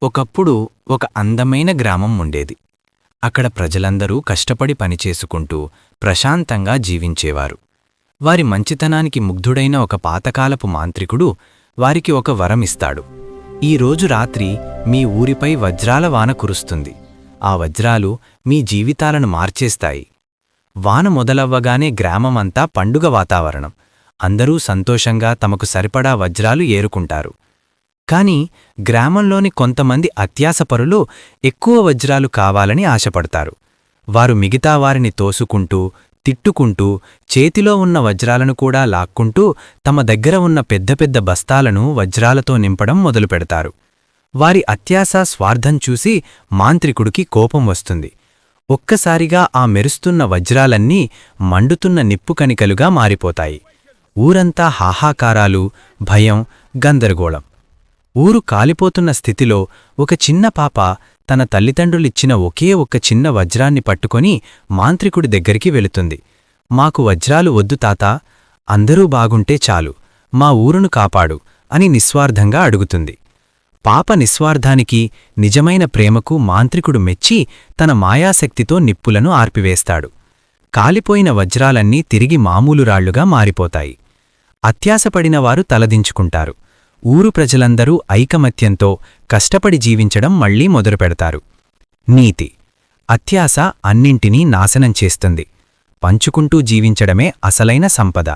ఒకప్పుడు ఒక అందమైన గ్రామం ఉండేది. అక్కడ ప్రజలందరూ కష్టపడి పనిచేసుకుంటూ ప్రశాంతంగా జీవించేవారు. వారి మంచితనానికి ముగ్ధుడైన ఒక పాతకాలపు మాంత్రికుడు వారికి ఒక వరమిస్తాడు. ఈరోజు రాత్రి మీ ఊరిపై వజ్రాల వాన కురుస్తుంది. ఆ వజ్రాలు మీ జీవితాలను మార్చేస్తాయి. వాన మొదలవ్వగానే గ్రామమంతా పండుగ వాతావరణం. అందరూ సంతోషంగా తమకు సరిపడా వజ్రాలు ఏరుకుంటారు. కాని గ్రామంలోని కొంతమంది అత్యాసపరులు ఎక్కువ వజ్రాలు కావాలని ఆశపడతారు. వారు మిగతా వారిని తోసుకుంటూ, తిట్టుకుంటూ, చేతిలో ఉన్న వజ్రాలను కూడా లాక్కుంటూ తమ దగ్గర ఉన్న పెద్ద పెద్ద బస్తాలను వజ్రాలతో నింపడం మొదలుపెడతారు. వారి అత్యాస, స్వార్థం చూసి మాంత్రికుడికి కోపం వస్తుంది. ఒక్కసారిగా ఆ మెరుస్తున్న వజ్రాలన్నీ మండుతున్న నిప్పుకణికలుగా మారిపోతాయి. ఊరంతా హాహాకారాలు, భయం, గందరగోళం. ఊరు కాలిపోతున్న స్థితిలో ఒక చిన్న పాప తన తల్లిదండ్రులిచ్చిన ఒకే ఒక్క చిన్న వజ్రాన్ని పట్టుకొని మాంత్రికుడి దగ్గరికి వెళుతుంది. మాకు వజ్రాలు వద్దు తాతా, అందరూ బాగుంటే చాలు, మా ఊరును కాపాడు అని నిస్వార్థంగా అడుగుతుంది. పాప నిస్వార్థానికి, నిజమైన ప్రేమకు మాంత్రికుడు మెచ్చి తన మాయాశక్తితో నిప్పులను ఆర్పివేస్తాడు. కాలిపోయిన వజ్రాలన్నీ తిరిగి మామూలు రాళ్లుగా మారిపోతాయి. అత్యాసపడినవారు తలదించుకుంటారు. ఊరు ప్రజలందరూ ఐకమత్యంతో కష్టపడి జీవించడం మళ్లీ మొదలుపెడతారు. నీతి: అత్యాస అన్నింటినీ నాశనం చేస్తుంది. పంచుకుంటూ జీవించడమే అసలైన సంపద.